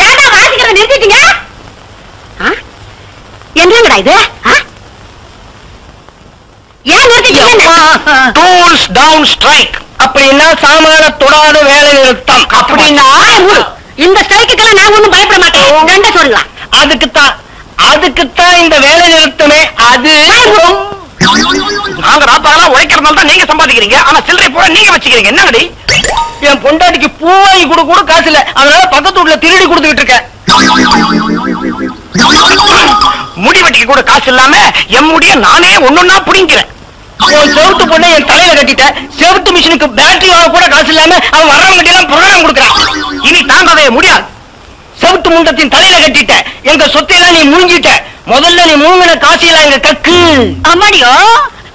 ஏன்டா வாசிக்கிறத நிறுத்திட்டீங்க? என்னங்கடா இது? ஏன் நிறுத்திட்டீங்க? டூல்ஸ் டவுன் ஸ்ட்ரைக் அப்படின்னா சாமான தொடாத வேலை நிறுத்தம். அப்படின்னா இந்த ஸ்ட்ரைக்குக்கெல்லாம் நான் ஒண்ணும் பயப்பட மாட்டேன். ரெண்ட சொல்லலாம். அதுக்குத்தான் இந்த வேலை நிறுத்தமே. அது நாங்க ராப்பாலாம் உழைக்கிறதுனால தான் நீங்க சம்பாதிக்கிறீங்க. ஆனா சில்லறை பூரா நீங்க வச்சுக்கிறீங்க. என்னங்கடி? என் பொண்டாட்டிக்கு பூ வாங்கி கூட காசு இல்ல. அதனால பக்கத்து வீட்டுல திருடி கொடுத்துக்கிட்டு இருக்கேன். முடி வெட்டிக்கு கூட காசு இல்லாம என் முடிய நானே ஒன்னொன்னா புடிங்கிறேன். செவுத்து பொண்ணை என் தலையில கட்டிட்டேன். செவுத்து மிஷினுக்கு பேட்டரி வாங்க கூட காசு இல்லாம அவன் வர்றவங்க எல்லாம் ப்ரோக்ராம் கொடுக்குறான். இனி தாங்கவே முடியாது. செவுத்து முண்டத்தின் தலையில கட்டிட்ட. எங்க சொத்தையெல்லாம் நீ முழுங்கிட்ட. முதல்ல நீ மூங்கின காசியெல்லாம் எங்க கக்கு. அம்மாடியோ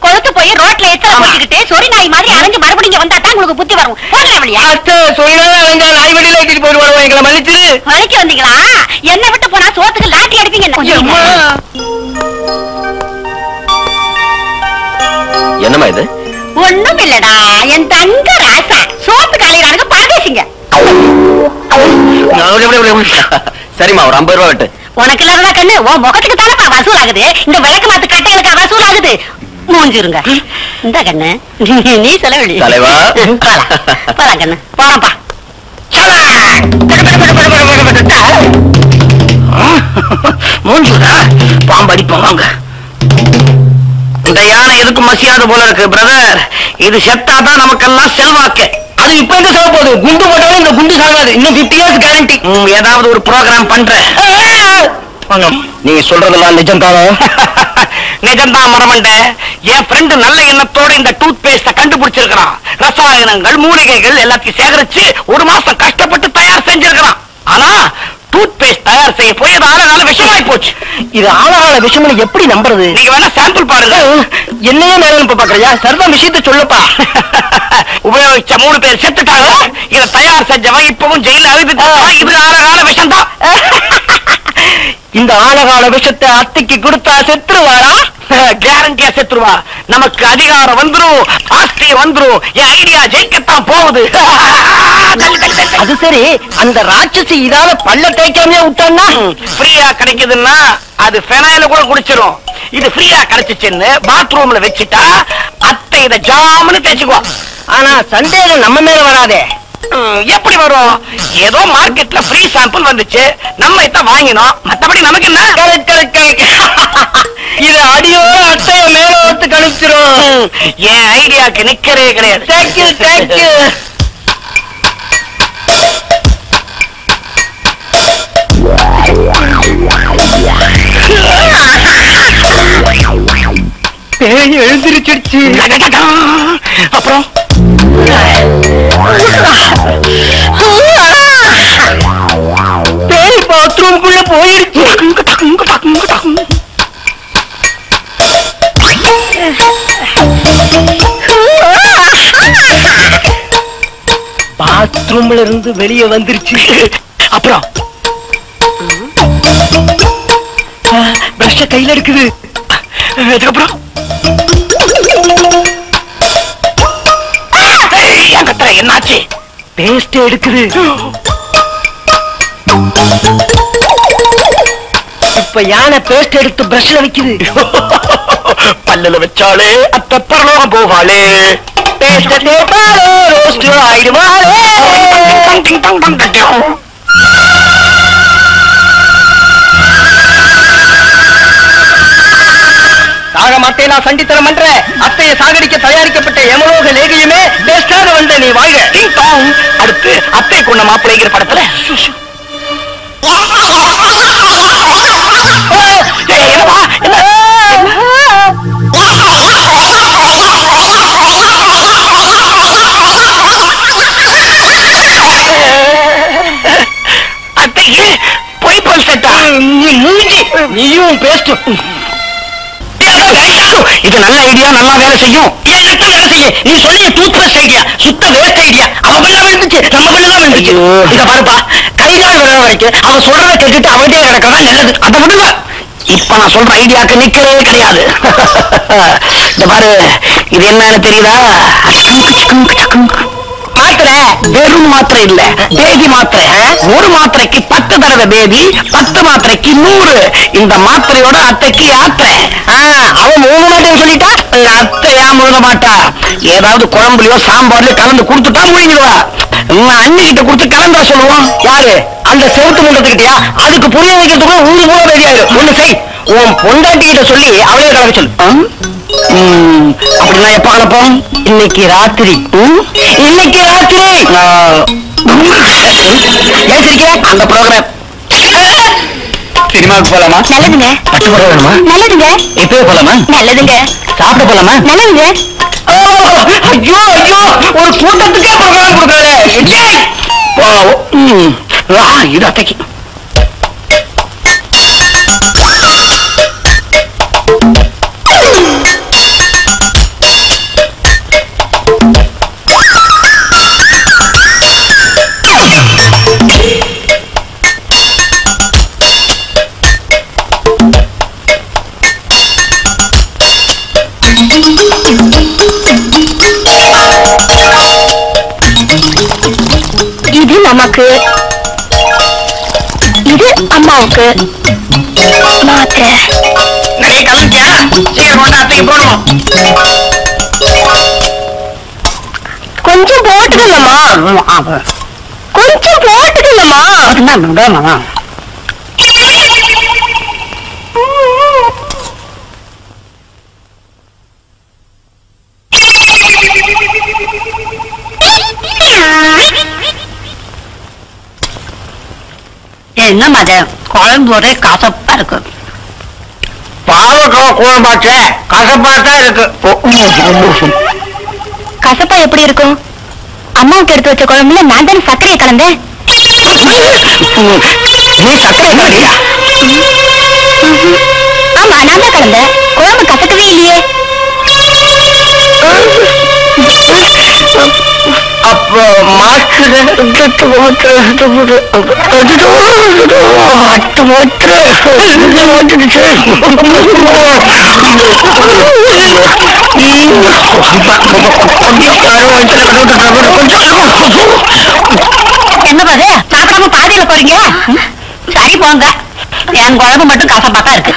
கொழுத்து போய் ரோட்ல எத்தனை போட்டுக்கிட்டு சொறி நாய் மாதிரி அரைஞ்சு மறுபடியும் வந்தா தான் உங்களுக்கு புத்தி வரும். போகலையா? சொரினாலும் அரைஞ்சா நாய் வண்டியில ஏற்றிட்டு போயிடுவாங்க. எங்களை மன்னிச்சிரு. வலிக்கு வந்தீங்களா? என்ன விட்டு போனா சோத்துக்கு லாட்டி அடிப்பீங்க. என்னமா இது? ஒண்ணும் இல்லடா, என் தங்க ராசா சோத்து காலையில பாதேசிங்க. சரிம்மா, ஒரு 50 ரூபா வெட்டு. உனக்கு இல்லாததா கண்ணு, உன் முகத்துக்கு தானப்பா வசூல் ஆகுது. இந்த விளக்கு மாத்து கட்டைகளுக்கு வசூல் ஆகுது. மூஞ்சிருங்க. இந்த கண்ணு நீ செலவழி. தலைவா போலாம் கண்ணு, போறப்பா. மூஞ்சுடா பாம்படி போவாங்க. இந்த யானை எதுக்கும் மசியாது போல இருக்கு பிரதர். இது செத்தாதான் நமக்கெல்லாம் செல்வாக்கு. அது இப்ப எங்க சாக போகுது? குண்டு போட்டாலும் இந்த குண்டு சாகாது. இன்னும் 50 இயர்ஸ் கேரண்டி. ஏதாவது ஒரு ப்ரோக்ராம் பண்ற. நீங்க சொல்றதெல்லாம் நிஜம்தானோ? நிஜம்தான் மரமண்ட. என் ஃப்ரெண்டு நல்ல எண்ணத்தோட இந்த டூத் பேஸ்ட கண்டுபிடிச்சிருக்கிறான். ரசாயனங்கள் மூலிகைகள் எல்லாத்தையும் சேகரிச்சு 1 மாசம் கஷ்டப்பட்டு தயார் செஞ்சிருக்கிறான். ஆனா டூத் பேஸ்ட் தயார் செய்ய போய் அது ஆழகால விஷமாயி போச்சு. இது ஆழகால விஷம் எப்படி நம்புறது? நீங்க வேணா சாம்பிள் பாருங்க. என்னையே மேல இப்ப பாக்குறியா? சர்வ விஷயத்தை சொல்லப்பா. உபயோகிச்ச 3 பேர் செத்துட்டாங்க. இதை தயார் செஞ்சவன் இப்பவும் ஜெயில அழுதுட்டா. இது ஆழகால விஷம் தான். இந்த ஆழகால விஷத்தை அத்தைக்கு கொடுத்தா செத்துருவாரா? கேரண்டியா செத்துருவா. நமக்கு அதிகாரம் வந்துரும், ஆஸ்தி வந்துரும். என் ஐடியா ஜெயிக்கத்தான் போகுது. அது சரி, அந்த ராட்சசி இதால பல்ல தேய்க்காமலே விட்டான்னா ஃப்ரீயா கிடைக்குதுன்னா அது பெனாயில கூட குடிச்சிரும். இது ஃப்ரீயா கிடைச்சிச்சுன்னு பாத்ரூம்ல வச்சுட்டா அத்தை இத ஜாமுன்னு தேய்ச்சுக்குவா. ஆனா சந்தேகம் நம்ம மேல வராதே. எப்படி வரும்? ஏதோ மார்க்கெட்ல ஃப்ரீ சாம்பிள் வந்துச்சு, நம்ம இத வாங்கினோம். மத்தபடி நமக்கு என்ன? இது அடியோ அத்தைய மேல ஒத்து கணிச்சிரும். என் ஐடியாக்கு நிக்கவே கிடையாது. Thank you thank you. பேய் எழுந்திருச்சிருச்சு. அப்புறம் பேய் பாத்ரூம்குள்ள போயிருச்சு. பாத்ரூம்ல இருந்து வெளியே வந்துருச்சு. அப்புறம் பிரஷ கையில இருக்குது. அதுக்கப்புறம் என்னாச்சு? பேஸ்ட் எடுக்குது. இப்ப யானை பேஸ்ட் எடுத்து பிரஷ்ல வைக்குது. பல்லுல வச்சாலே அத்த பரலோகம் போவாளே. Paste தேப்பாளே roast ஆயிடுவாளே. சாக மாட்டே நான் சண்டித்தனம் பண்ற. அத்தையை சாகடிக்க தயாரிக்கப்பட்ட எமலோக லேகியுமே பேஸ்டாக வந்த நீ வாழ்க. அடுத்து அத்தை கொண்ட மாப்பிள்ளைங்கிற படத்துல அத்தைக்கு பொய்ப்பல் செட்டா நீயும் பேஸ்ட். இது நல்ல ஐடியா, நல்லா வேலை செய்யும். வேலை செய்ய நீ சொல்லிய டூத் பேஸ்ட் ஐடியா சுத்த வேஸ்ட் ஐடியா. அவன் பண்ண விழுந்துச்சு, நம்ம பண்ணதான் விழுந்துச்சு. இத பாருப்பா, கைகால் விழுற வரைக்கும் அவன் சொல்றத கேட்டுட்டு அவன்கிட்டே கிடக்கிறதா நல்லது. அதை விடுவ. இப்ப நான் சொல்ற ஐடியாக்கு நிக்கிறதே கிடையாது. இந்த பாரு, இது என்னன்னு தெரியுதா? மாத்திரை வெறும் மாத்திரை இல்ல, தேதி மாத்திரை. ஒரு மாத்திரைக்கு 10 தடவை போடாத பேபி 10 மாத்திரைக்கு 100. இந்த மாத்திரையோட அத்தைக்கு யாத்திரை. அவன் முழுங்க மாட்டேன்னு சொல்லிட்டா அத்தையா முழுங்க மாட்டா. ஏதாவது குழம்புலயோ சாம்பார்லயோ கலந்து கொடுத்துட்டா முழுங்கிடுவா. அண்ணிக்கிட்ட கொடுத்து கலந்தா சொல்லுவோம். யாரு? அந்த செவுத்து முண்டத்துக்கிட்டயா? அதுக்கு புரிய வைக்கிறதுக்குள்ள ஊரு போல ரெடியாயிடும். ஒண்ணு செய், உன் பொண்டாட்டி கிட்ட சொல்லி அவளே கலக்க சொல்லு. அப்படின்னா எப்ப கலப்போம்? இன்னைக்கு ராத்திரி. இன்னைக்கு ராத்திரி அந்த ப்ரோக்ராம். சினிமாவுக்கு போலாமா? நல்லதுங்க. பட்டு போட வேணுமா? நல்லதுங்க. இப்பவே போலாமா? நல்லதுங்க. சாப்பிட போலாமா? நல்லதுங்க. ஐயோ ஐயோ, ஒரு கூட்டத்துக்கே ப்ரோக்ராம் கொடுக்காது. இது அத்தைக்கு. இது நமக்கு, இது அம்மாவுக்கு மாத்திரை. நிறைய கலந்துட்டியா? சீக்கிரம் கொண்டு அத்தைக்கு போடணும். கொஞ்சம் போட்டுக்கலாமா? கொஞ்சம் போட்டுக்கலாமா? என்ன மத குழம்பு ஒரே கசப்பா இருக்கு. பாவக்காய் குழம்பாச்சே, கசப்பாத்தான் இருக்கு. கசப்பா எப்படி இருக்கும்? அம்மாவுக்கு எடுத்து வச்ச குழம்புல நான் தானே சர்க்கரையை கலந்தேன். நீ சர்க்கரை கலந்தியா? ஆமா, நான் தான் கலந்தேன். குழம்பு கசக்கவே இல்லையே. அப்போ மாஸ்டர் என்ன பாது சாப்பிடாம பாதையில போறீங்க? சரி போங்க, என் குழம்பு மட்டும் கசப்பாக்கா இருக்கு.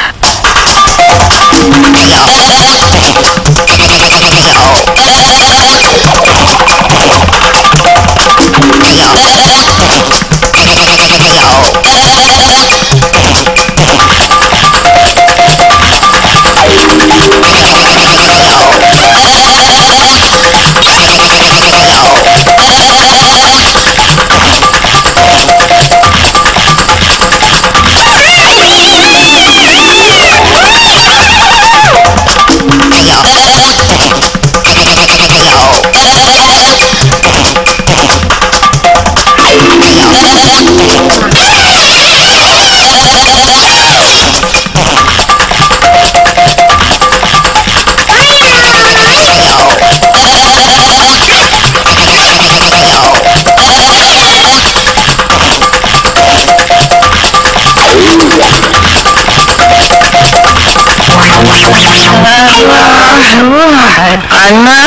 அண்ணா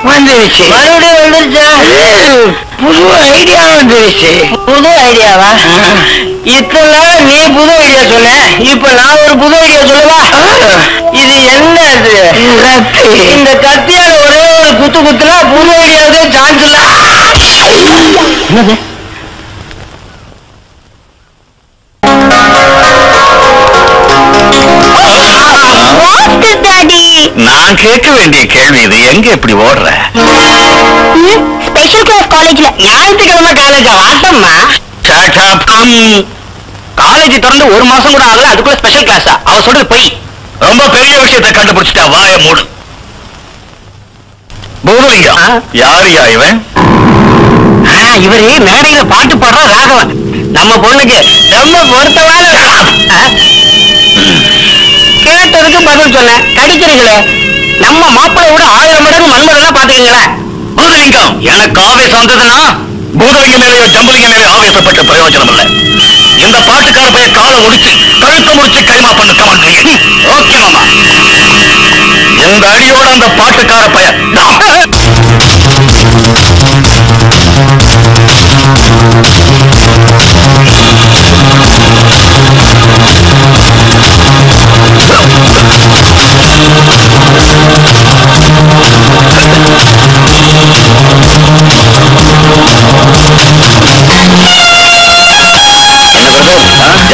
வந்துருச்சு, மறுபடியும் வந்துருச்சா? புது ஐடியா வந்துருச்சு. புது ஐடியாவா? இத்தனை நீ புது ஐடியா சொன்ன, இப்ப நான் ஒரு புது ஐடியா சொல்லவா? இது என்ன? கத்தி. இந்த கத்தியால ஒரே ஒரு குத்து குத்துனா புது ஐடியாவுக்கு சான்ஸ் இல்ல. என்னது? நான் கேட்க வேண்டிய கேள்வி இது. எங்க எப்படி ஓடுற? ஸ்பெஷல் கிளாஸ் காலேஜ்ல. ஞாயிற்றுக்கிழமை காலேஜா? வாசம்மா காலேஜ் திறந்து 1 மாசம் கூட ஆகல, அதுக்குள்ள ஸ்பெஷல் கிளாஸா? அவ சொல்றது போய். ரொம்ப பெரிய விஷயத்தை கண்டுபிடிச்சிட்டா, வாய மூடு. பூதலிங்கம் யாரியா இவன்? இவரு மேடையில பாட்டு பாடுற ராகவன். நம்ம பொண்ணுக்கு ரொம்ப பொருத்தமான. கேட்டதுக்கு பதில் சொன்ன, கடிக்கிறீங்களே. நம்ம மாப்பிள்ளை விட 1000 மடங்கு மன்மதெல்லாம் பாத்துக்கீங்களேன். பூதலிங்கம் எனக்கு ஆவேசம் வந்ததுன்னா பூதலிங்க மேலேயோ ஜம்பலிங்க மேலேயோ ஆவேசப்பட்ட பிரயோஜனம் இல்லை. இந்த பாட்டுக்கார பைய காலை முடிச்சு கழுத்த முடிச்சு கைமா பண்ண கமாண்ட். ஓகே மாமா. இந்த அடியோட அந்த பாட்டுக்கார பைய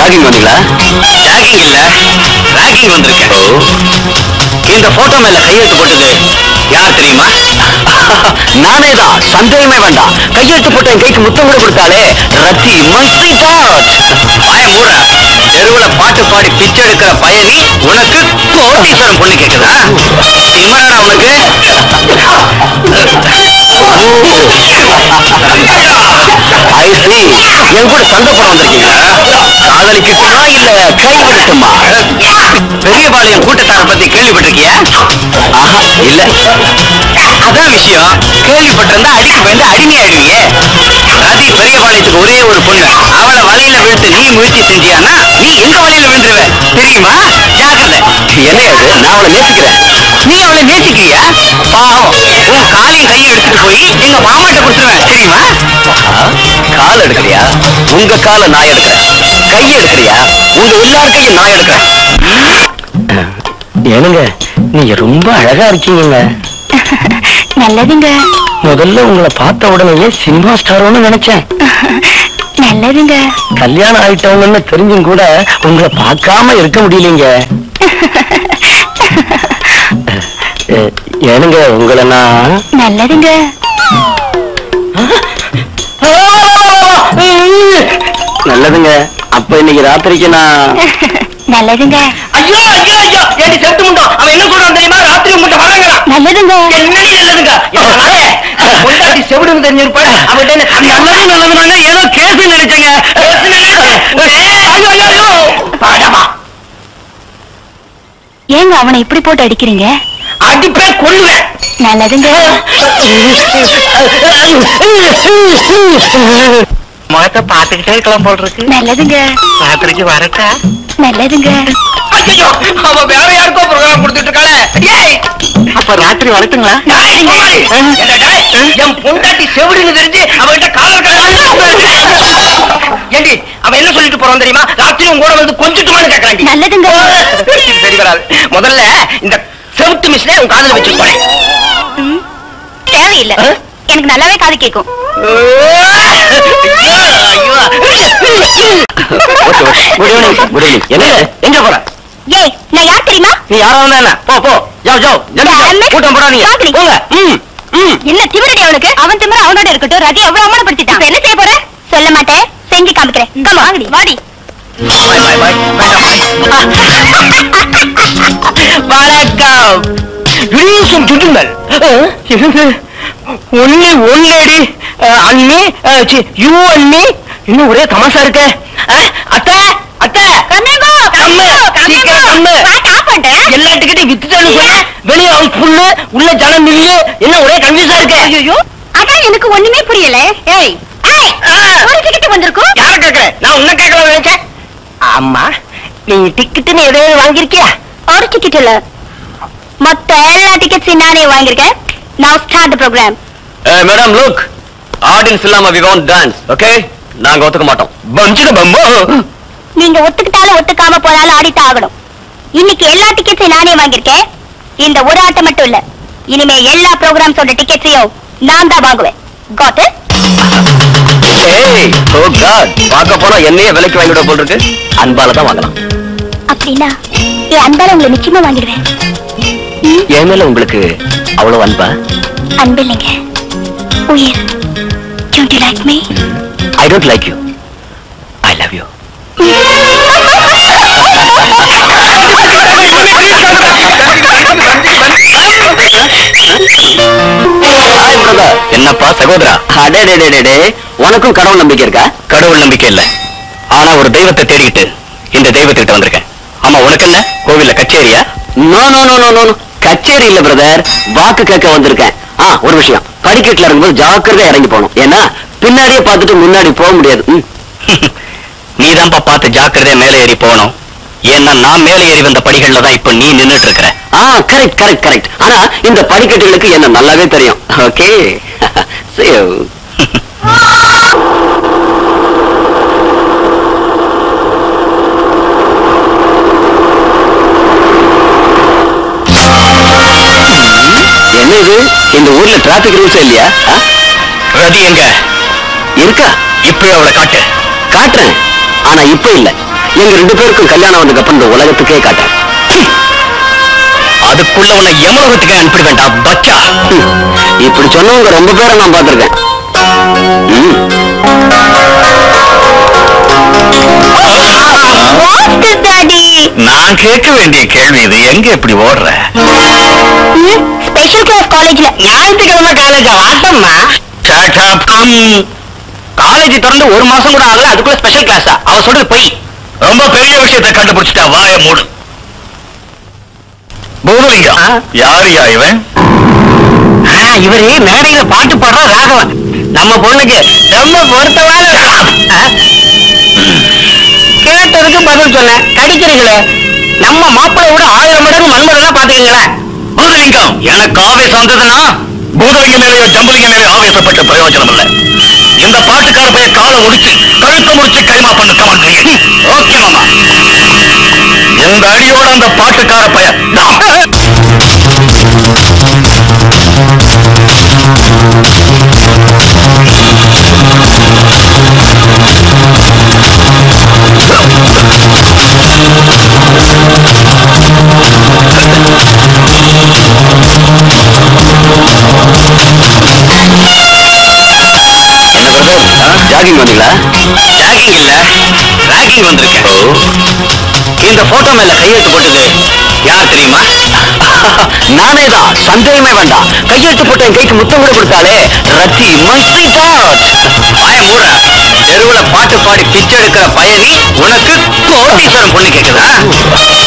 ஜாகிங் வந்தீங்களா? ஜாகிங் இல்ல, ராகிங் வந்திருக்கேன். இந்த போட்டோ மேல கையெழுத்து போட்டது யார் தெரியுமா? நானே தான், சந்தேகமே வேண்டாம். கையெழுத்து போட்ட என் கைக்கு முத்தம் கூட கொடுத்தாலே ரத்தி, மை ஸ்வீட் ஹார்ட். வாய மூட. தெருவுல பாட்டு பாடி பிச்சை எடுக்கிற பயணி உனக்கு கோட்டீஸ்வரம் பொண்ணு கேக்குதா? திம்மரடா உனக்கு. ஐ சி, என் கூட சண்டை போட வந்திருக்கீங்க. காதலிக்கட்டுமா இல்ல கை விடட்டுமா? பெரியபாளையம் கூட்டத்தார பத்தி கேள்விப்பட்டிருக்கியா? ஆஹா, இல்ல. அதான் விஷயம். கேள்விப்பட்டிருந்தா அடிக்கு பயந்து அடிமையாடுவியே. ரதி பெரியபாளையத்துக்கு ஒரே ஒரு பொண்ணு. அவளை வலையில விழுத்து நீ முயற்சி செஞ்சியானா நீ எங்க வலையில விழுந்துருவ தெரியுமா? ஜாக்கிரதை. என்ன அது? நான் அவளை நேசிக்கிறேன். நீ அவளை நேசிக்கிறியா? பாவம், உன் காலையும் கையை எடுத்துட்டு போய் எங்க மாமாட்ட கொடுத்துருவேன் தெரியுமா? கால் எடுக்கிறியா? உங்க காலை நான் எடுக்கிறேன். கையை எடுக்கிறியா? உங்க எல்லார் கையும் நான் எடுக்கிறேன். ஏனுங்க, நீங்க ரொம்ப அழகா இருக்கீங்க. நல்லதுங்க. முதல்ல உங்களை பார்த்த உடனே சினிமா ஸ்டாரோன்னு நினைச்சேன். நல்லதுங்க. கல்யாணம் ஆயிட்டவங்கன்னு தெரிஞ்சும் கூட உங்களை பார்க்காம இருக்க முடியலீங்க. ஏனுங்க, உங்களை நான் நல்லதுங்க. நல்லதுங்க. அப்ப இன்னைக்கு ராத்திரிக்கு நான் நல்லதுங்க. ஐயோ ஐயோ ஐயோ, ஏடி செத்து முண்டோம். அவன் என்ன சொல்றான் தெரியுமா? ராத்திரி உங்கள்கிட்ட வராங்களா? நல்லதுங்க. என்னடி நல்லதுங்க? பொண்டாட்டி செவிடுன்னு தெரிஞ்சிருப்பாரு. அவன்கிட்ட நல்லது நல்லதுனாங்க ஏதோ கேஸ் நினைச்சேங்க. ஏங்க அவனை இப்படி போட்டு அடிக்கிறீங்க? அடிப்பே கொள்ளுவேன். நல்லதுங்க. முகத்தை பாத்துக்கிட்டே இருக்கலாம் போல் இருக்கு. நல்லதுங்க. ராத்திரிக்கு வரட்டா? நல்லதுங்க. ஐயோ, அவ வேற யாருக்கோ ப்ரோகிராம் கொடுத்துட்டு இருக்காளே. ஏய், அப்ப ராத்திரி வரட்டுங்களா? என் பொண்டாட்டி செவிடுன்னு தெரிஞ்சு அவன்கிட்ட காலர் ஏண்டி அவன் என்ன சொல்லிட்டு போறான் தெரியுமா? ராத்திரி உங்க கூட வந்து கொஞ்சிட்டுமான்னு கேட்கறாண்டி. நல்லதுங்க. சரி வராது. முதல்ல இந்த செவுத்து மிஷினை உன் காதுல வச்சு போறேன். தேவையில்லை, எனக்கு நல்லாவே காது கேட்கும். எங்க போற? ஏய், நான் யார் தெரியுமா? நீ யாராவது என்ன? போ போ, ஜாவ் ஜாவ். கூட்டம் போடாதீங்க. போங்க. என்ன திமிரடி அவனுக்கு? அவன் திமிர அவனோட இருக்கட்டும். ரதி அவ்வளவு அவமானப்படுத்திட்டான். என்ன செய்ய போற? சொல்ல மாட்டேன், செஞ்சு காமிக்கிறேன். கமா வாடி வாடி. வணக்கம். விரியும் சுட்டுங்கள். ஒன்னு ஒன்னடி அண்ணி யூ அண்ணி. இன்னும் ஒரே தமாசா இருக்க. அத்தை அத்தை, எல்லா டிக்கெட்டையும் வித்துட்டான்னு சொன்ன. வெளியே அவங்க புல்லு, உள்ள ஜனம் மில்லு. என்ன ஒரே கன்ஃபியூஸா இருக்கு. ஐயோ, அதான் எனக்கு ஒண்ணுமே புரியல. ஏய் ஒரு டிக்கெட் வந்திருக்கும். யார கேக்குறேன்? நான் உன்ன கேட்கலாம் நினைச்சேன். ஆமா, நீ டிக்கெட்டுன்னு எதையாவது வாங்கிருக்கியா? ஒரு டிக்கெட் இல்ல, மொத்த எல்லா டிக்கெட்ஸையும் நானே வாங்கியிருக்கேன். Now start the program. Madam look, audience இல்லாம we won't dance, okay? நாங்க ஒத்துக்க மாட்டோம். பஞ்சிட பம்பா. நீங்க ஒத்துக்கிட்டாலும் ஒத்துக்காம போனாலும் ஆடித்தான் ஆகணும். இன்னைக்கு எல்லா டிக்கெட்ஸையும் நானே வாங்கியிருக்கேன். இந்த ஒரு ஆட்டம் மட்டும் இல்ல, இனிமே எல்லா ப்ரோகிராம்ஸோட டிக்கெட்ஸையும் நான் தான் வாங்குவேன். Got it? ஏய், oh god, பார்க்க போனா என்னையே விலைக்கு வாங்கிட போல் இருக்கு. அன்பால தான் வாங்கலாம். அப்படின்னா என் அன்பால உங்களை நிச்சயமா வாங்கிடுவேன். என் மேல உங்களுக்கு அவ்வளவு அன்பா? அன்பு இல்லைங்க, உயிர். Don't you like me? I don't like you. I love you. என்னப்பா சகோதரா? அடே, உனக்கும் கடவுள் நம்பிக்கை இருக்கா? கடவுள் நம்பிக்கை இல்ல, ஆனா ஒரு தெய்வத்தை தேடிக்கிட்டு இந்த தெய்வத்திட்ட வந்திருக்கேன். ஆமா, உனக்கு என்ன கோவில்ல கச்சேரியா? No no no no no, கச்சேரி இல்ல பிரதர், வாக்கு கேட்க வந்திருக்கேன். ஒரு விஷயம், படிக்கட்டுல இருக்கும்போது ஜாக்கிரதை இறங்கி போகணும். ஏன்னா பின்னாடியே பார்த்துட்டு முன்னாடி போக முடியாது. நீதான்ப்பா பார்த்து ஜாக்கிரதையா மேலே ஏறி போகணும். ஏன்னா நான் மேலே ஏறி வந்த படிகள்ல தான் இப்ப நீ நின்னுட்டு இருக்கிற. Correct correct correct. ஆனா இந்த படிக்கட்டுகளுக்கு என்ன நல்லாவே தெரியும். ஓகே. என்ன இது? இந்த ஊர்ல டிராபிக் ரூல்ஸ் இல்லையா? ரதி எங்க இருக்கா? இப்பவே அவளை காட்டு. காட்டுறேன், ஆனா இப்ப இல்ல, எங்க 2 பேருக்கும் கல்யாணம் வந்ததுக்கு அப்புறம் இந்த உலகத்துக்கே காட்டுறேன். அதுக்குள்ள உன்னை எமலகத்துக்கு அனுப்பி வேண்டாம் பச்சா. இப்படி சொன்னவங்க ரொம்ப பேரை நான் பார்த்திருக்கேன். நான் கேட்க வேண்டிய கேள்வி இது, எங்க எப்படி ஓடுற? ஸ்பெஷல் கிளாஸ் காலேஜ்ல. ஞாயிற்றுக்கிழமை காலேஜ் ஆட்டம்மா. காலேஜ் திறந்து 1 மாசம் கூட ஆகல, அதுக்குள்ள ஸ்பெஷல் கிளாஸா? அவ சொல்றது போய். ரொம்ப பெரிய விஷயத்தை கண்டுபிடிச்சிட்டா, வாய மூடு. பூதலிங்கம் யாரியா இவன்? இவரு மேடையில பாட்டு பாடுற ராகவன். நம்ம பொண்ணுக்கு ரொம்ப பொருத்தமான கேட்டதுக்கு பதில் சொன்னேன். கடிக்கிறீங்களே, நம்ம மாப்பிள்ளை விட 1000 மடங்கு மன்மதனா பாத்துக்கீங்களேன். பூதலிங்கம் எனக்கு ஆவேசம் வந்ததுன்னா பூதலிங்க மேலேயோ ஜம்பலிங்க மேலேயோ ஆவேசப்பட்ட பிரயோஜனம் இல்லை. இந்த பாட்டுக்கார போய் காலை முடிச்சு கழுத்து முடிச்சு கைமா பண்ணு கமான். ஓகே மாமா. இந்த அடியோட அந்த பாட்டுக்கார பையன் ஜாகிங் வந்தீங்களா? ஜாகிங் இல்ல, ராகிங் வந்திருக்கேன். இந்த போட்டோ மேல கையெழுத்து போட்டது யார் தெரியுமா? நானே தான், சந்தேகமே வேண்டாம். கையெழுத்து போட்ட என் கைக்கு முத்தம் கூட கொடுத்தாலே ரத்தி. வாய மூட. தெருவுல பாட்டு பாடி பிச்சை எடுக்கிற பயணி உனக்கு கோடீஸ்வரம் பொண்ணு கேக்குதா?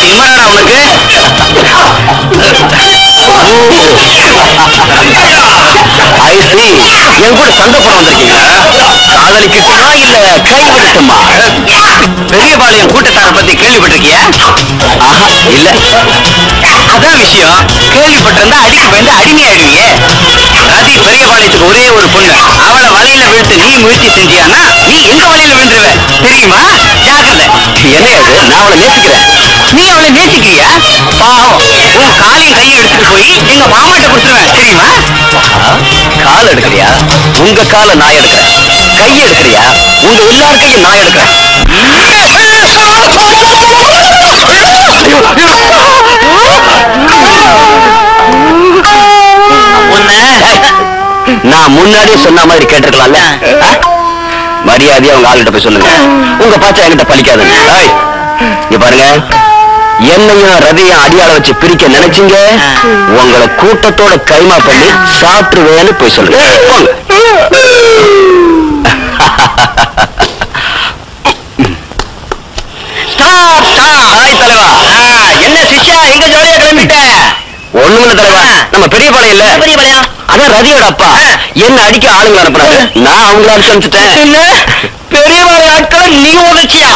இம்மாடா உனக்கு ஐ சி. என் கூட சண்டை போட வந்திருக்கீங்க. காதலிக்கட்டுமா இல்ல கை விடட்டுமா? பெரியபாளையம் கூட்டத்தார பத்தி கேள்விப்பட்டிருக்கிய? ஆஹா இல்ல. அதான் விஷயம். கேள்விப்பட்டிருந்தா அடிக்கு பயந்து அடிமையாயிடுவீங்க. ரதி பெரியபாளையத்துக்கு ஒரே ஒரு பொண்ணு. அவளை வலையில விழுத்து நீ முயற்சி செஞ்சியானா நீ எங்க வலையில விழுந்துருவ தெரியுமா? ஜாக்கிரதை. என்ன அது? நான் அவளை நேசிக்கிறேன். நீ அவளை நேசிக்கிறியா? பாவம், உன் காலையும் கையை எடுத்துட்டு போய் எங்க மாமாட்ட கொடுத்துருவேன் தெரியுமா? கால் எடுக்கிறியா? உங்க காலை நான் எடுக்கிறேன். கை எடுக்கிறியா? உங்க எல்லார் கையும் நான் எடுக்கிறேன். நான் முன்னாடியே சொன்ன மாதிரி கேட்டிருக்கலாம்ல. மரியாதையா உங்க ஆளுகிட்ட போய் சொல்லுங்க. உங்க பாச்சா என்கிட்ட பலிக்காதுங்க. இங்க பாருங்க, என்னையும் ரதியும் அடியாள வச்சு பிரிக்க நினைச்சீங்க, உங்களை கூட்டத்தோட கைமா பண்ணி சாப்பிட்டுருவேன்னு போய் சொல்லுங்க. தலைவா, என்ன சிஷ்யா எங்க ஜோலியா கிளம்பிட்ட? ஒண்ணுமில்ல தலைவா, நம்ம பெரியபாளையம் இல்ல, பெரியபாளையம் அதான் ரதியோட அப்பா என்ன அடிக்க ஆளுங்க அனுப்புறாரு. நான் அவங்கள அடிச்சு அனுப்பிச்சிட்டேன். பெரியபாளையம் ஆட்களை நீ உதச்சியா?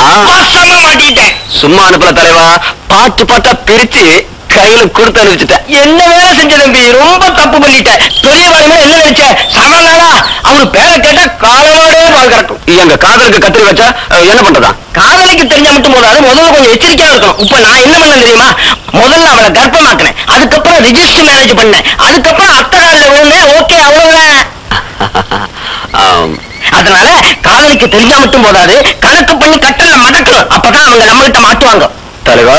மாட்டிட்டேன். சும்மா அனுப்பல தலைவா, பாட்டு பாட்டா பிரிச்சு கையில கொடுத்து அனுப்பிச்சிட்டேன். என்ன வேலை செஞ்ச தம்பி, ரொம்ப தப்பு பண்ணிட்டேன். பெரியபாளையமே என்ன நினைச்ச? சமநாளா அவனு பேரை கேட்டா காலோடே பால் கறக்கும். எங்க காதலுக்கு கத்திரி வச்சா என்ன பண்றதா? காதலுக்கு தெரிஞ்சா மட்டும் போதாது, முதல்ல கொஞ்சம் எச்சரிக்கையா இருக்கணும். இப்ப நான் என்ன பண்ண தெரியுமா? முதல்ல அவளை கர்ப்பமாக்கினேன், அதுக்கப்புறம் ரிஜிஸ்டர் மேரேஜ் பண்ணேன், அதுக்கப்புறம் அத்தை காலில் விழுந்தேன். ஓகே அவ்வளவுதான். அதனால காதலிக்கு தெரிஞ்சா மட்டும் போதாது, கணக்கு பண்ணி கட்டல மடக்கணும். அப்பதான் அவங்க நம்ம கிட்ட மாட்டுவாங்க. தலைவா,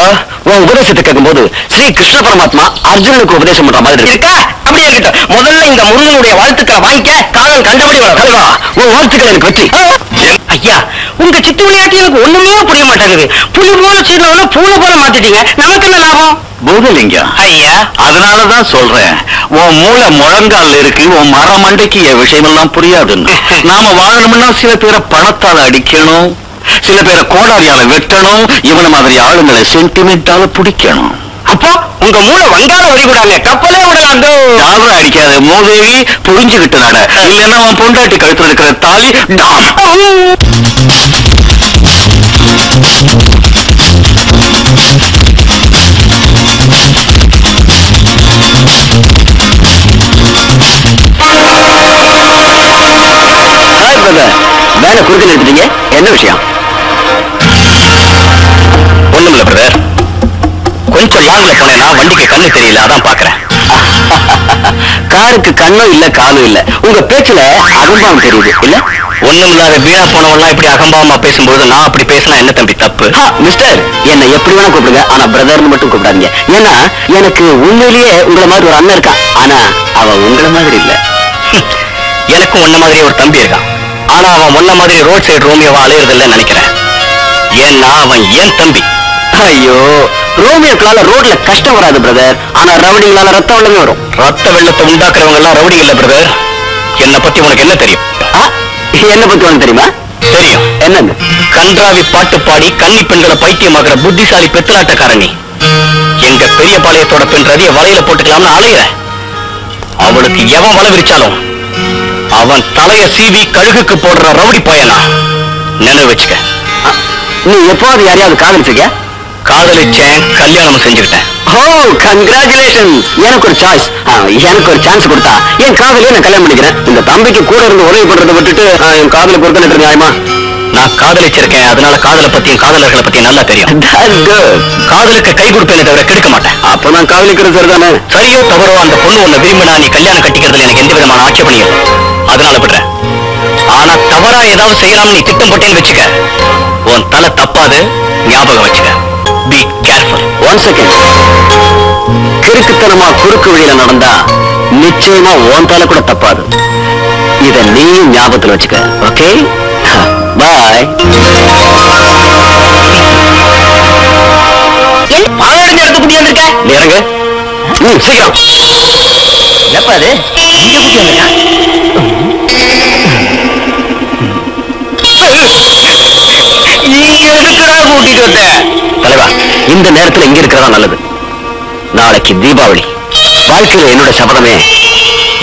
உன் உபதேசத்தை கேட்கும் போது ஸ்ரீ கிருஷ்ண பரமாத்மா அர்ஜுனனுக்கு உபதேசம் பண்ற மாதிரி இருக்கா? அப்படி இருக்கட்டும். முதல்ல இந்த முருகனுடைய வாழ்த்துக்களை வாங்கிக்க, காதல் கண்டபடி வரும். தலைவா, உன் வாழ்த்துக்கள் எனக்கு வெற்றி. ஐயா, உங்க சித்து விளையாட்டு எனக்கு ஒண்ணுமே புரிய மாட்டேங்குது. புலி போல சீர்னவன பூனை போல மாத்திட்டீங்க, நமக்கு என்ன லாபம்? பூதலிங்கம் ஐயா, அதனாலதான் சொல்றேன், உன் மூளை முழங்கால் இருக்கு, உன் மர மண்டைக்கு என் விஷயமெல்லாம் புரியாதுன்னு. நாம வாழணும்னா சில பேரை பணத்தால அடிக்கணும், சில பேரை கோடாரியால வெட்டணும், இவன மாதிரி ஆளுங்களை சென்டிமெண்டால பிடிக்கணும். அப்போ உங்க மூளை வங்காள வழிகூடாங்க, கப்பலே விடலாம். டாபரா அடிக்காத மூதேவி, புரிஞ்சுக்கிட்டு நட, இல்லைன்னா அவன் பொண்டாட்டி கழுத்துல இருக்கிற தாலி. வேலை குறுக்க நிறுத்திட்டீங்க, என்ன விஷயம்? ஒண்ணுமில்ல பிரதர், கொஞ்சம் லாங்ல போனேன்னா வண்டிக்கு கண்ணு தெரியல, அதான் பாக்குறேன். காருக்கு கண்ணும் இல்ல காலும் இல்ல, உங்க பேச்சுல அகம்பாவம் தெரியுது இல்ல? ஒண்ணுமில்லாத வீணா போனவெல்லாம் இப்படி அகம்பாவமா பேசும்போது நான் அப்படி பேசினா என்ன தம்பி தப்பு? மிஸ்டர், என்ன எப்படி வேணா கூப்பிடுங்க, ஆனா பிரதர்னு மட்டும் கூப்பிடாதீங்க. ஏன்னா எனக்கு உண்மையிலேயே உங்களை மாதிரி ஒரு அண்ணன் இருக்கான், ஆனா அவன் உங்களை மாதிரி இல்ல. எனக்கும் உன்ன மாதிரி ஒரு தம்பி இருக்கான், ஆனா அவன் உன்ன மாதிரி ரோட் சைடு ரோமியோவா அலையிறது இல்லைன்னு நினைக்கிறேன். ஏன்னா அவன் ஏன் தம்பி. ஐயோ, ரோமியோக்களால ரோட்ல கஷ்டம் வராது பிரதர், ஆனா ரவுடிங்களால ரத்த வெள்ளமே வரும். ரத்த வெள்ளத்தை உண்டாக்குறவங்க எல்லாம் ரவுடி இல்ல பிரதர். என்ன பத்தி உனக்கு என்ன தெரியும்? என்ன பத்தி உனக்கு தெரியுமா? தெரியும். என்னன்னு? கன்றாவி பாட்டு பாடி கன்னி பெண்களை பைத்தியமாக்குற புத்திசாலி பெத்தலாட்டக்காரணி. எங்க பெரிய பாளையத்தோட பெண் ரதியை வலையில போட்டுக்கலாம்னு அலையிற. அவளுக்கு எவன் வலை விரிச்சாலும் அவன் தலைய சீவி கழுகுக்கு போடுற ரவுடி பையனா நினைவு வச்சுக்க. நீ எப்போது யாரையாவது காதலிச்சிருக்கியா? காதலிச்சேன், கல்யாணம் செஞ்சுக்கிட்டேன். ஓ, கங்க்ராச்சுலேஷன்ஸ். எனக்கு ஒரு சாய்ஸ், எனக்கு ஒரு சான்ஸ் கொடுத்தா என் காதலையே நான் கல்யாணம் பண்ணிக்கிறேன். இந்த தம்பிக்கு கூட இருந்து உதவி பண்றதை விட்டுட்டு என் காதலை பொறுத்த நியாயமா? நான் காதலிச்சிருக்கேன், அதனால காதலை பத்தியும் காதலர்களை பத்தியும் நல்லா தெரியும். காதலுக்கு கை கொடுப்பேனே தவிர கெடுக்க மாட்டேன். அப்ப நான் காதலிக்கிறது சரிதானே? சரியோ தவறோ, அந்த பொண்ணு உன்னை விரும்பினா நீ கல்யாணம் கட்டிக்கிறதுல எனக்கு எந்த விதமான ஆட்சேபனையும், அதனால விடுறேன். ஆனா தவறா ஏதாவது செய்யலாம்னு நீ திட்டம் போட்டேன்னு வச்சுக்க, உன் தலை தப்பாது, ஞாபகம் வச்சுக்க. Be careful. 1 second. கிறுக்குத்தனமா குறுக்கு வழியில நடந்தா நிச்சயமா உன் தலை கூட தப்பாது. இத நீயும் ஞாபகத்துல வச்சுக்க. ஓகே, பாய். பாலாடு இடத்து குட்டி வந்திருக்க, நீ இறங்கு. சீக்கிரம். எப்ப அது இங்க குட்டி வந்திருக்கா? கூட்டிட்டு வந்த தலைவா, இந்த நேரத்துல இங்க இருக்கிறதா நல்லது. நாளைக்கு தீபாவளி. வாழ்க்கையில என்னோட சபதமே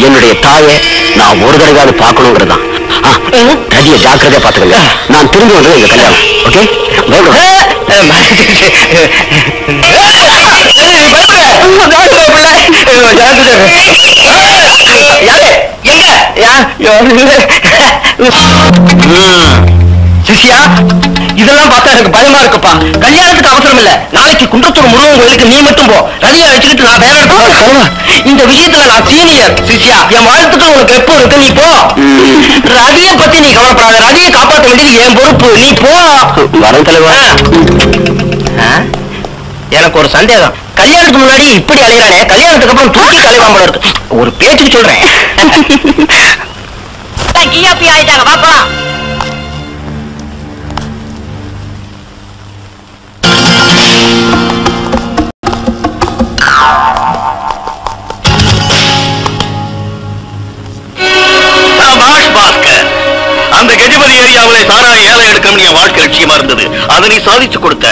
என்னுடைய தாயை நான் ஒரு தடவையாவது பார்க்கணுங்கிறது தான். ரதியை ஜாக்கிரதையா பாத்துக்கங்க. நான் திரும்பி வந்தது எங்க கல்யாணம். ஓகே, சிஷ்யா, இதெல்லாம் பார்த்தா எனக்கு பயமா இருக்குப்பா. கல்யாணத்துக்கு அவசரம் இல்ல, நாளைக்கு குன்றத்தூர் முருகன் கோயிலுக்கு நீ மட்டும் போ. ரதியை வச்சுக்கிட்டு நான் வேற இடத்துல. இந்த விஷயத்துல நான் சீனியர் சிஷ்யா, என் வாழ்த்துக்கள் உனக்கு எப்போ இருக்கு, நீ போ. ரதியை பத்தி நீ கவலைப்படாத, ரதியை காப்பாற்ற வேண்டியது என் பொறுப்பு, நீ போ. வரும் தலைவா. எனக்கு ஒரு சந்தேகம், கல்யாணத்துக்கு முன்னாடி இப்படி அலையிறானே, கல்யாணத்துக்கு அப்புறம் தூக்கி கலைவாம இருக்கு. ஒரு பேச்சுக்கு சொல்றேன். ஆயிட்டாங்க, பாப்பலாம். அந்த கஜபதி ஏரியாவிலே சாராய ஏழை எடுக்கணும் என் வாழ்க்கை லட்சியமா இருந்தது. அதை நீ சாதிச்சு கொடுத்த.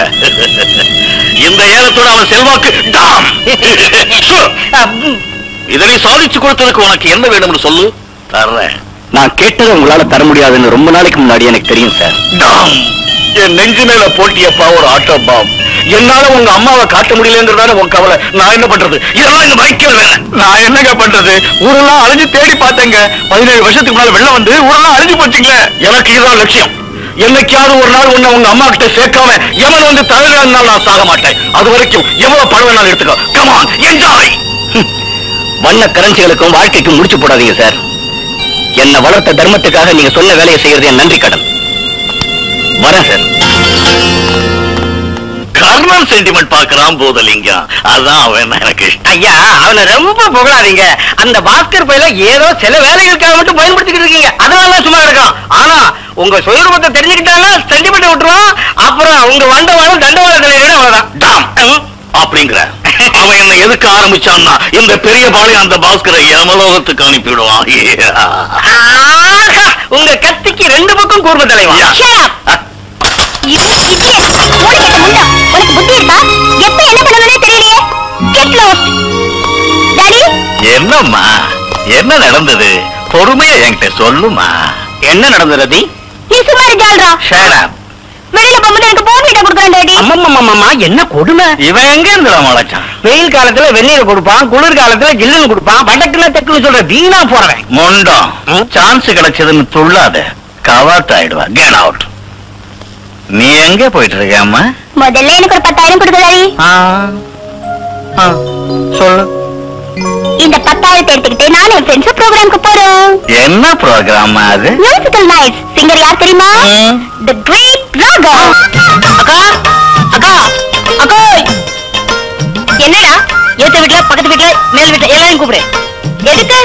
இந்த ஏலத்தோட அவன் செல்வாக்கு டாம். இதை நீ சாதிச்சு கொடுத்ததுக்கு உனக்கு என்ன வேணும்னு சொல்லு, தர்றேன். நான் கேட்டதை உங்களால தர முடியாதுன்னு ரொம்ப நாளைக்கு முன்னாடி எனக்கு தெரியும் சார். டாம், என் நெஞ்சு மேல போட்டியப்பா ஒரு ஆட்டோ பாம். என்னால உங்க அம்மாவை காட்ட முடியலங்கிறதான உன் கவலை. நான் என்ன பண்றது? இதெல்லாம் எங்க வைக்கல. நான் என்னங்க பண்றது? ஊரெல்லாம் அழிஞ்சு தேடி பார்த்தேங்க. 17 வருஷத்துக்கு முன்னால வெள்ளம் வந்து ஊரெல்லாம் அழிஞ்சு போச்சுங்க. எனக்கு இதுதான் லட்சியம். என்னைக்காவது ஒரு நாள் உன்னை உங்க அம்மா கிட்ட சேர்க்காம எவன் வந்து தலைவனால் நான் சாக மாட்டேன். அது வரைக்கும் எவ்வளவு பணம் வேணாலும் எடுத்துக்கோ. Come on, enjoy. வண்ண கரன்சிகளுக்கும் வாழ்க்கைக்கும் முடிச்சு போடாதீங்க சார். என்ன வளர்த்த தர்மத்துக்காக நீங்க சொன்ன வேலையை செய்யறது என் நன்றி கடன். வரேன் சார். கர்னல் சென்டிமெண்ட் பாக்குறான் போதலிங்கம், அதான் அவன் எனக்கு இஷ்டம். ஐயா, அவனை ரொம்ப புகழாதீங்க. அந்த பாஸ்கர் பையில ஏதோ சில வேலைகளுக்காக மட்டும் பயன்படுத்திக்கிட்டு இருக்கீங்க, அதனால சும்மா இருக்கான். ஆனா உங்க சுயரூபத்தை தெரிஞ்சுக்கிட்டாங்க சென்டிமெண்ட் விட்டுருவான். அப்புறம் உங்க வண்டவாளம் தண்டவாள தலைவரோட அவ்வளவுதான் அப்படிங்கிற. அவன் என்ன எதுக்கு ஆரம்பிச்சான்னா இந்த பெரிய பாளையம் அந்த பாஸ்கரை யமலோகத்துக்கு அனுப்பிவிடுவான். உங்க கத்திக்கு 2 பக்கம் கூர்ம தலைவா. என்னம்மா, என்ன நடந்தது? பொறுமையா என்கிட்ட சொல்லுமா. என்ன நடந்தது ரதி? வெளியில போகும்போது எனக்கு போன்விட்ட கொடுக்குறேன் டாடி. அம்மம்மா, என்ன கொடுமை! இவன் எங்க இருந்து முளைச்சான்? வெயில் காலத்துல வெந்நீர் கொடுப்பான், குளிர் காலத்துல ஜில்லுன்னு கொடுப்பான். வடக்குல தெக்குன்னு சொல்ற வீணா போறவன் மொண்டம். சான்ஸ் கிடைச்சதுன்னு துள்ளாத, கவாத் ஆயிடுவா. Get out. நீ எங்க போயிட்டு இருக்க அம்மா? முதல்ல எனக்கு ஒரு 10,000 கொடுக்கலாரி. சொல்லு. இந்த 10,000 எடுத்துக்கிட்டு நானும் என் ஃப்ரெண்ட்ஸ் ப்ரோக்ராம்க்கு போறோம். என்ன ப்ரோக்ராம் அது? Musical nights. சிங்கர் யார் தெரியுமா? தி கிரேட் ராகா. அக்கா அக்கா அக்கா, என்னடா? ஏத்த வீட்டுல, பக்கத்து வீட்டுல, மேல் வீட்டுல எல்லாரையும் கூப்பிடு. எதுக்கு?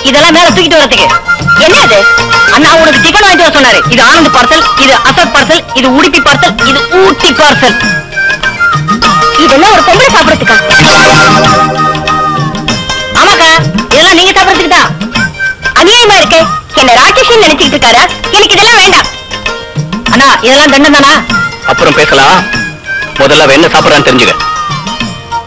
இதெல்லாம் மேல தூக்கிட்டு வரதுக்கு. என்ன அது? அண்ணா உனக்கு டிஃபன் வாங்கிட்டு வர சொன்னாரு. இது ஆனந்த் பார்சல், இது அசத் பார்சல், இது உடுப்பி பார்சல், இது ஊட்டி பார்சல். இதெல்லாம் ஒரு பொம்பளை சாப்பிடறதுக்கா? ஆமாக்கா, இதெல்லாம் நீங்க சாப்பிடறதுக்கு தான். அநியாயமா இருக்கு. என்ன ராட்சசன் நினைச்சிட்டு இருக்காரா? எனக்கு இதெல்லாம் வேண்டாம். அண்ணா இதெல்லாம் தண்டம் தானா? அப்புறம் பேசலாம். முதல்ல அவ என்ன சாப்பிடறான்னு தெரிஞ்சுக்க.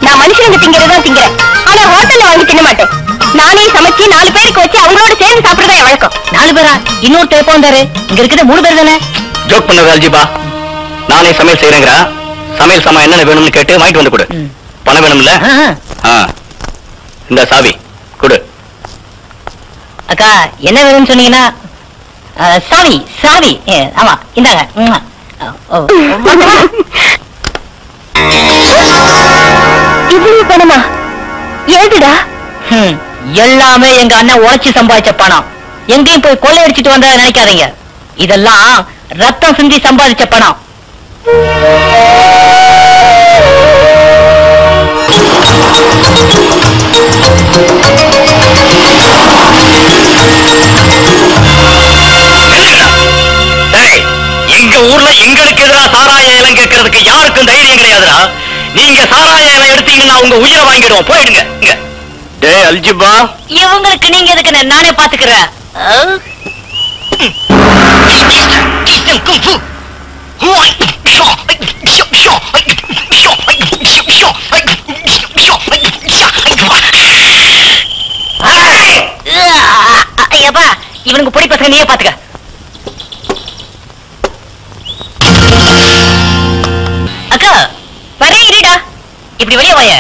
நான் மனுஷனுங்க திங்கிறதான் திங்கிறேன். ஆனா ஹோட்டல்ல வாங்கி தின்ன மாட்டேன். நானே சமைச்சு 4 பேருக்கு வச்சு அவங்களோட சேர்ந்து சாப்பிடுறதா என் வழக்கம். 4 பேரா? இன்னொரு தேப்பம் வந்தாரு. இங்க இருக்கிறது 3 பேர் தானே? ஜோக் பண்ணது அல்ஜிபா. நானே சமையல் செய்யறேங்கிறா. சமையல் சாமான் என்னென்ன வேணும்னு கேட்டு வாங்கிட்டு வந்து கொடு. பணம் வேணும்ல? இந்த சாவி கொடு. அக்கா என்ன வேணும்னு சொன்னீங்கன்னா சாவி சாவி. ஆமா இந்தாங்க. இவ்வளவு பணமா? ஏதுடா? எல்லாமே எங்க அண்ணன் உழைச்சு சம்பாதிச்ச பணம். எங்கேயும் போய் கொள்ளையடிச்சிட்டு வந்தா நினைக்காதீங்க. இதெல்லாம் ரத்தம் சிந்தி சம்பாதிச்ச பணம். எங்க ஊர்ல எங்களுக்கு எதிராக சாராய இலம் கேட்கறதுக்கு யாருக்கும் தைரியம் கிடையாதுடா. நீங்க சாராய இலம் எடுத்தீங்கன்னா உங்க உயிரை வாங்கிடுவோம். போயிடுங்க. டேய் அல்ஜிபா, இவங்களுக்கு நீங்க எதுக்கு? நானே பாத்துக்கிறேன். இவனுக்கு பொடி பசங்க நீயே பாத்துக்க. அக்கா வரே இருடா. இப்படி வெளியே வாய.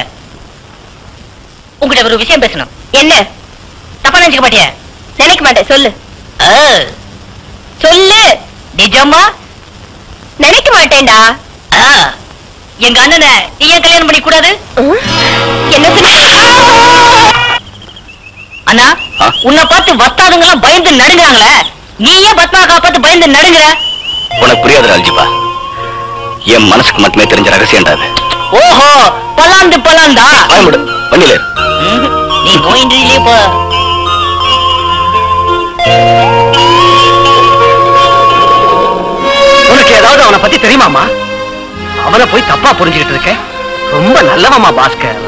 உங்ககிட்ட ஒரு விஷயம் பேசணும். என்ன? தப்பா நினைச்சுக்க மாட்டிய? நினைக்க மாட்டேன். சொல்லு. சொல்லு. நிஜமா? நினைக்க மாட்டேன்டா. எங்க அண்ணனை நீ ஏன் கல்யாணம் பண்ணி கூடாது? என்ன சொன்ன? அண்ணா உன்னை பார்த்து வத்தாதுங்க எல்லாம் பயந்து நடுங்கிறாங்களே, நீ ஏன் பத்மாக்கா பார்த்து பயந்து நடுங்குற? உனக்கு புரியாதுடா அல்ஜிபா. என் மனசுக்கு மட்டுமே தெரிஞ்ச ரகசியம்டா அது. ஓஹோ, பலாந்தா வண்டியில நீ கோயின்றிலே போ. உனக்கு ஏதாவது அவனை பத்தி தெரியுமாமா? அவனை போய் தப்பா புரிஞ்சுக்கிட்டு இருக்க. ரொம்ப நல்லவமா பாஸ்கர்.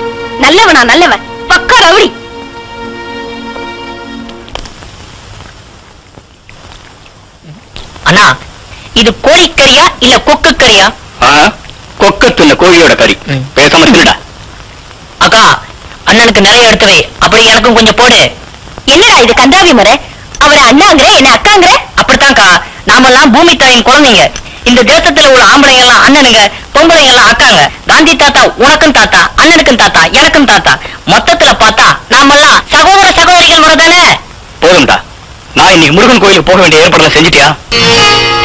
நல்லவனா? நல்லவன் பக்கா ரவுடி. அண்ணா இது கோழிக்கறியா இல்ல கொக்கு கறியா? கொக்கத்துல கோழியோட கறி. பேசாம திருடா. அக்கா அண்ணனுக்கு நிறைய எடுத்து வை. அப்படி எனக்கும் கொஞ்சம் போடு. என்னடா இது கண்டாவி முறை? அவரை அண்ணாங்கிற என்ன அக்காங்கிற? அப்படித்தான்க்கா, நாமெல்லாம் பூமி தாயின் குழந்தைங்க. இந்த தேசத்துல உள்ள ஆம்பளைங்க எல்லாம் அண்ணனுங்க, பொம்பளைங்க எல்லாம் அக்காங்க. காந்தி தாத்தா உனக்கும் தாத்தா, அண்ணனுக்கும் தாத்தா, எனக்கும் தாத்தா. மொத்தத்துல பார்த்தா நாமெல்லாம் சகோதர சகோதரிகள் முறை தானே? போதும்டா. நான் இன்னைக்கு முருகன் கோயிலுக்கு போக வேண்டிய ஏற்பாடுலாம் செஞ்சுட்டியா?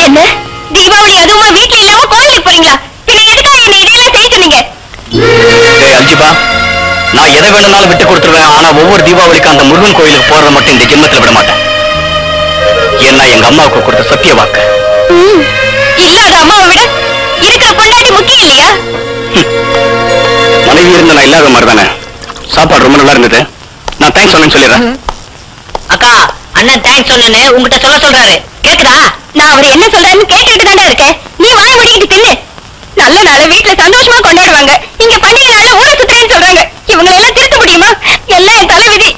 என்ன தீபாவளி அதுவுமா வீட்டுல இல்லாம கோயிலுக்கு போறீங்களா? பின்ன எதுக்காக என்ன இதெல்லாம் செய்ய சொன்னீங்க? டேய் அல்ஜிபா, நான் எதை வேணும்னாலும் விட்டு கொடுத்துருவேன். ஆனா ஒவ்வொரு தீபாவளிக்கு அந்த முருகன் கோயிலுக்கு போறத மட்டும் இந்த ஜென்மத்துல விட மாட்டேன். ஏன்னா எங்க அம்மாவுக்கு கொடுத்த சத்திய வாக்கு. இல்லாத அம்மாவை விட இருக்கிற பொண்டாட்டி முக்கியம் இல்லையா? மனைவி இருந்த நான் இல்லாத மாதிரி தானே. சாப்பாடு ரொம்ப நல்லா இருந்தது. நான் தேங்க்ஸ் சொன்னேன்னு சொல்லிடுறேன். அக்கா அண்ணன் தேங்க்ஸ் சொன்னேன்னு உங்ககிட்ட சொல்றாரு. கேக்குதா? நான் அவர் என்ன சொல்றாருன்னு கேட்டுக்கிட்டு தானே இருக்கேன். நீ வாய் மூடிட்டு தின்னு. நல்ல நாள வீட்டுல சந்தோஷமா கொண்டாடுவாங்க. இங்க பண்டிகை நாள ஊரை சுத்துறேன்னு சொல்றாங்க. இவங்களை எல்லாம் திருத்த முடியுமா? எல்லாம் என் தலைவிதி.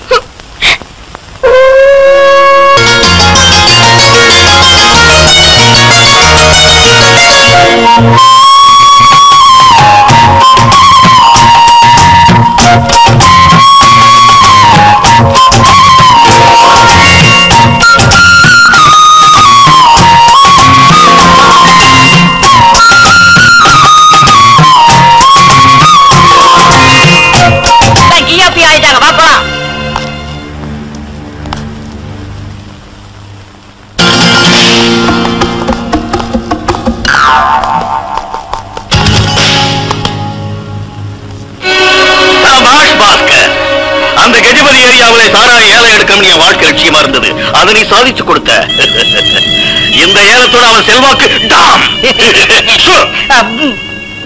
ஜிஆர்பி ஆயிட்டாங்க. பாப்பா கஜபதி ஏரியாவிலே சாராய ஏலம் எடுக்கணும் என் வாழ்க்கை லட்சியமா இருந்தது. அதை நீ சாதிச்சு கொடுத்த. இந்த ஏலத்தோட அவன் செல்வாக்கு டாம்.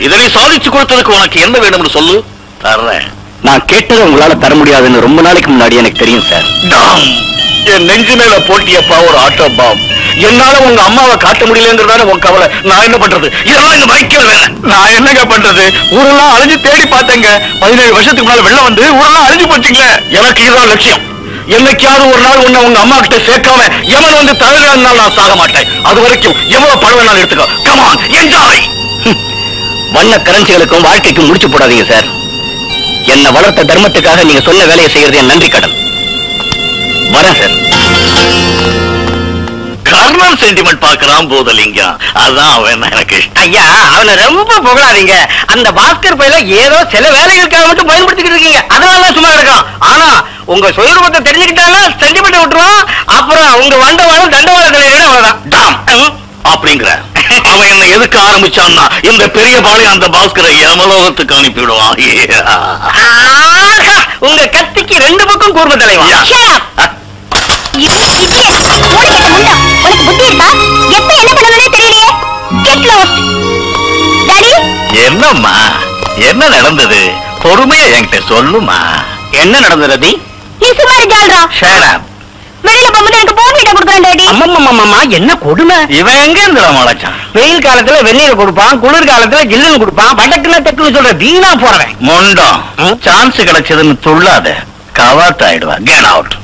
இதை நீ சாதிச்சு கொடுத்ததுக்கு உனக்கு என்ன வேணும்னு சொல்லு, தர்றேன். நான் கேட்டதை உங்களால தர முடியாதுன்னு ரொம்ப நாளைக்கு முன்னாடி எனக்கு தெரியும் சார். டாம், என் நெஞ்சு மேல போட்டியப்பா ஒரு ஆட்டோ பாம். என்னால உங்க அம்மாவை காட்ட முடியலங்கிறதான உன் கவலை. நான் என்ன பண்றது? இதெல்லாம் இந்த மைக்கேல் வேலை. நான் என்னங்க பண்றது? ஊரெல்லாம் அழிஞ்சு தேடி பார்த்தேங்க. 17 வருஷத்துக்கு முன்னால வெள்ளம் வந்து ஊரெல்லாம் அழிஞ்சு போச்சுங்க. எனக்கு இதுதான் லட்சியம். என்னைக்காவது ஒரு நாள் உன்னை உங்க அம்மா கிட்ட சேர்க்காம எவன் வந்து தவிர நான் சாக மாட்டேன். அது வரைக்கும் எவ்வளவு பழம் வேணாலும் எடுத்துக்கோ. Come on, enjoy. வண்ண கரன்சிகளுக்கும் வாழ்க்கைக்கும் முடிச்சு போடாதீங்க சார். என்ன வளர்த்த தர்மத்துக்காக நீங்க சொன்ன வேலையை செய்யறது என் நன்றி கடன். வரேன் சார். கர்னல் சென்டிமெண்ட் பாக்குறான் போதலிங்கம். அதான் அவன் எனக்கு ஐயா. அவனை ரொம்ப புகழாதீங்க. அந்த பாஸ்கர் பையில ஏதோ சில வேலைகளுக்காக மட்டும் பயன்படுத்திக்கிட்டு இருக்கீங்க. அதனால சும்மா இருக்கான். ஆனா உங்க சுயரூபத்தை தெரிஞ்சுக்கிட்டாலும் சென்டிமெண்ட் விட்டுருவான். அப்புறம் உங்க வண்டவாளம் தண்டவாளத்தில் அவ்வளவுதான் அப்படிங்கிற. அவன் என்ன எதுக்கு ஆரம்பிச்சான்னா இந்த பெரிய பாளையம் அந்த பாஸ்கரை யமலோகத்துக்கு அனுப்பிவிடுவான். உங்க கத்திக்கு 2 பக்கம் கூர்ம தலைவா. உனக்கு புத்தி இருக்கா? எப்ப என்ன பண்ணணும்னே தெரியலையே. Get lost. டாடி, என்னம்மா என்ன நடந்தது? பொறுமையா என்கிட்ட சொல்லுமா. என்ன நடந்தது? நீ சும்மா இருக்காளா? Shut up. வெளியில போகும்போது எனக்கு போன்விட்ட கொடுக்குறேன் டாடி. அம்மம்மா என்ன கொடுமை. இவன் எங்க இருந்து முளைச்சான்? வெயில் காலத்துல வெந்நீர் கொடுப்பான், குளிர் காலத்துல ஜில்லுன்னு கொடுப்பான். பட்டக்குன்னு தெக்குன்னு சொல்ற வீணா போறவன். மொண்டம். சான்ஸ் கிடைச்சதுன்னு துள்ளாத, கவாட் ஆயிடுவா. Get out.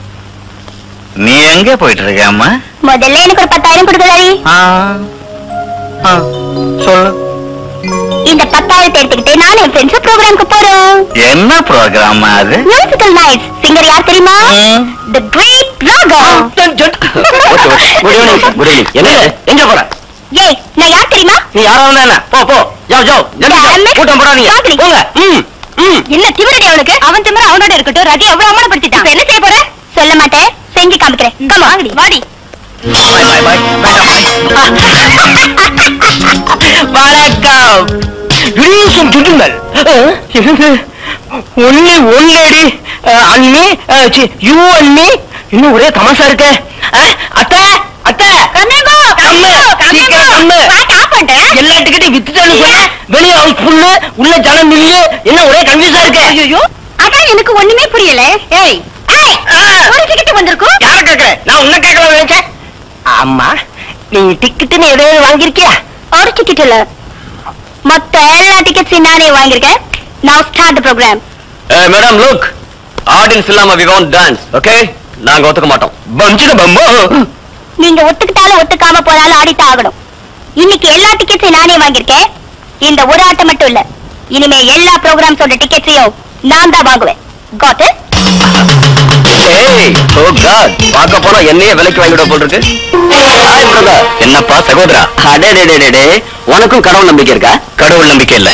நீ எங்க போயிட்டு இருக்க அம்மா? முதல்ல எனக்கு ஒரு 10,000 கொடுங்க டாடி. சொல்லு. இந்த 10,000 எடுத்துக்கிட்டு நான் என் ஃப்ரெண்ட்ஸ் ப்ரோகிராமுக்கு போறோம். என்ன ப்ரோகிராம் அது? Musical night. சிங்கர் யார் தெரியுமா? தி கிரேட் ராகா. என்ன எங்க போற? ஏய், நான் யார் தெரியுமா? நீ யாராவது என்ன? போ போ, ஜாவ் ஜாவ். கூட்டம் போடாதீங்க. போங்க. என்ன திமிரடி அவனுக்கு? அவன் திமிர அவனோட இருக்கட்டும். ரதி அவ்வளவு அவமானப்படுத்திட்டான். என்ன செய்ய போற? சொல்ல மாட்டேன், செஞ்சு காமிக்கிறேன். கம் வாடி வாடி. Bye bye bye. வணக்கம். விரியும் சுட்டுங்கள். Only one lady and me, you and me. இன்னும் ஒரே தமாஷா இருக்கு. அத்தை அத்தை, கண்ணேங்கோ கம்மு, சீக்கிரம் கம்மு. ஆஃப் பண்றேன். எல்லா டிக்கெட்டையும் வித்துட்டானு சொன்ன. வெளிய ஹவுஸ் ஃபுல்லு, உள்ள ஜனம் நில்லு. என்ன ஒரே கன்ஃபியூஸா இருக்கு. ஐயோ, அதான் எனக்கு ஒண்ணுமே புரியல. ஏய் ஏய், ஒரு டிக்கெட் வந்திருக்கும். யார கேக்குற? நான் உன்ன கேட்கலாம் நினைச்சேன். ஆமா, நீ டிக்கெட்னு எதையாவது வாங்கிருக்கியா? ஒரு டிக்கெட் இல்ல, மொத்த எல்லா டிக்கெட்ஸையும் நானே வாங்கியிருக்கேன். Now start the program. Madam look, audience இல்லாம we won't dance, ஓகே? நாங்க ஒத்துக்க மாட்டோம். பஞ்சிட பம்மா. நீங்க ஒத்துக்கிட்டாலும் ஒத்துக்காம போனாலும் ஆடித்தான் ஆகணும். இன்னைக்கு எல்லா டிக்கெட்ஸையும் நானே வாங்கியிருக்கேன். இந்த ஒரு ஆட்டம் மட்டும் இல்ல, இனிமே எல்லா ப்ரோகிராம்ஸோட டிக்கெட்ஸையும் நான் தான் வாங்குவேன். Got it? ஏய், so god, பாக்க போனா என்னையே விலைக்கு வாங்கிட போல் இருக்கு. Hi brother. என்னப்பா சகோதரா? அடடடடடே, உனக்கும் கடவுள் நம்பிக்கை இருக்கா? கடவுள் நம்பிக்கை இல்ல,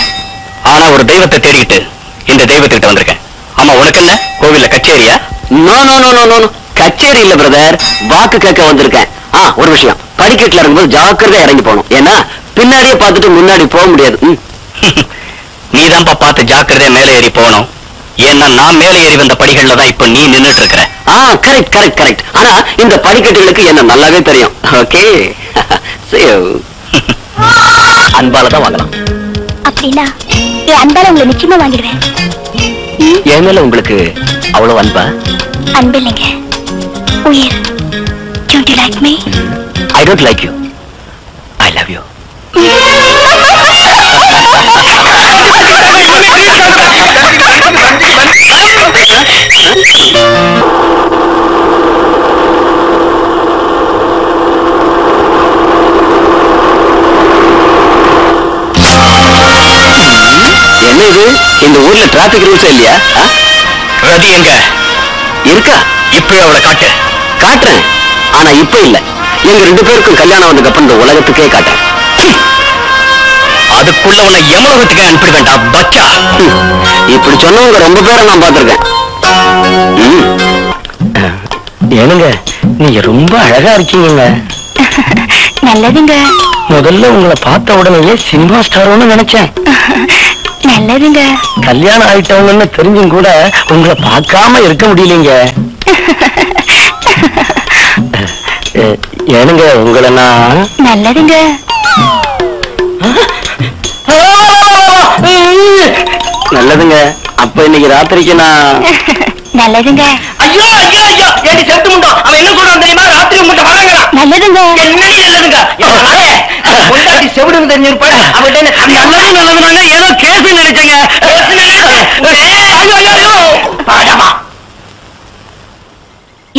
ஆனா ஒரு தெய்வத்தை தேடிக்கிட்டு இந்த தெய்வத்திட்ட வந்திருக்கேன். ஆமா, உனக்கு என்ன கோவில்ல கச்சேரியா? No no no no no, கச்சேரி இல்ல பிரதர், வாக்கு கேட்க வந்திருக்கேன். ஒரு விஷயம், படிக்கட்டுல இருக்கும்போது ஜாக்கிரதையா இறங்கி போகணும். ஏன்னா பின்னாடியே பார்த்துட்டு முன்னாடி போக முடியாது. நீதான்ப்பா பார்த்து ஜாக்கிரதையா மேலே ஏறி போகணும். ஏன்னா நான் மேலே ஏறி வந்த படிகள்ல தான் இப்ப நீ நின்னுட்டு இருக்கிற. Correct correct correct. ஆனா இந்த படிக்கட்டுகளுக்கு என்ன நல்லாவே தெரியும். ஓகே, அன்பால தான் வாங்கலாம். அப்படின்னா என் அன்பால உங்களை நிச்சயமா வாங்கிடுவேன். என் மேல உங்களுக்கு அவ்வளவு அன்பா? அன்பு இல்லைங்க, உயிர். Don't you like me? I don't like you. I love you. என்ன இது? இந்த ஊர்ல டிராபிக் ரூல்ஸ் இல்லையா? ரதி எங்க இருக்கா? இப்ப அவளை காட்டு. காட்டுறேன், ஆனா இப்ப இல்ல. எங்க 2 பேருக்கும் கல்யாணம் வந்ததுக்கு அப்புறம் இந்த உலகத்துக்கே காட்டுறேன். அதுக்குள்ள உன்னை யமலோகத்துக்கே அனுப்பி வேண்டாம் பச்சா. இப்படி சொன்னவங்க ரொம்ப பேரை நான் பார்த்திருக்கேன். ஏனுங்க, நீங்க ரொம்ப அழகா இருக்கீங்க. நல்லதுங்க. முதல்ல உங்களை பார்த்த உடனேயே சினிமா ஸ்டாரோன்னு நினைச்சேன். நல்லதுங்க. கல்யாணம் ஆயிட்டவங்கன்னு தெரிஞ்சும் கூட உங்களை பார்க்காம இருக்க முடியலீங்க. ஏனுங்க உங்களை நான் நல்லதுங்க. நல்லதுங்க. அப்ப இன்னைக்கு ராத்திரிக்கு நான் நல்லதுங்க. ஐயோ ஐயோ ஐயோ ஏடி செத்து முண்டோம். அவன் என்ன சொல்றான் தெரியுமா? ராத்திரி உங்கள்கிட்ட வராங்கறான். நல்லதுங்க. என்னடி நல்லதுங்க? பொண்டாட்டி செவிடுன்னு தெரிஞ்சிருப்பாரு. அவன்கிட்ட நல்லது நல்லதுனாங்க ஏதோ கேஸ் நினைச்சேங்க. பாடமா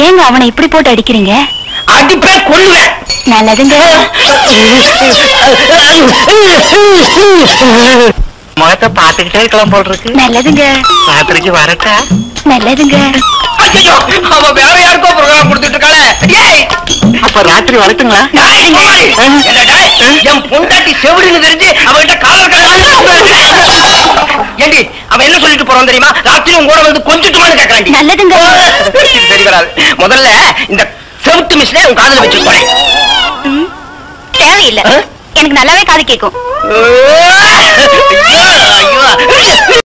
ஏங்க அவனை இப்படி போட்டு அடிக்கிறீங்க? அடிப்பே கொள்ளுவேன். நல்லதுங்க. முகத்தை பாத்துக்கிட்டே இருக்கலாம் போல் இருக்கு. நல்லதுங்க. ராத்திரிக்கு வரட்டா? நல்லதுங்க. ஐயோ அவ வேற யாருக்கோ ப்ரோகிராம் கொடுத்துட்டு இருக்காளே. ஏய் அப்ப ராத்திரி வரட்டுங்களா? என் பொண்டாட்டி செவிடுன்னு தெரிஞ்சு அவகிட்ட காதல் ஏண்டி அவன் என்ன சொல்லிட்டு போறான் தெரியுமா? ராத்திரி உங்க கூட வந்து கொஞ்சிட்டுமான்னு கேட்கறாண்டி. நல்லதுங்க. இது சரி வராது. முதல்ல இந்த செவுத்து மிஷினை உன் காதுல வச்சு போறேன். தேவையில்லை. எனக்கு நல்லாவே காது கேட்கும். ஐயோ ஐயோ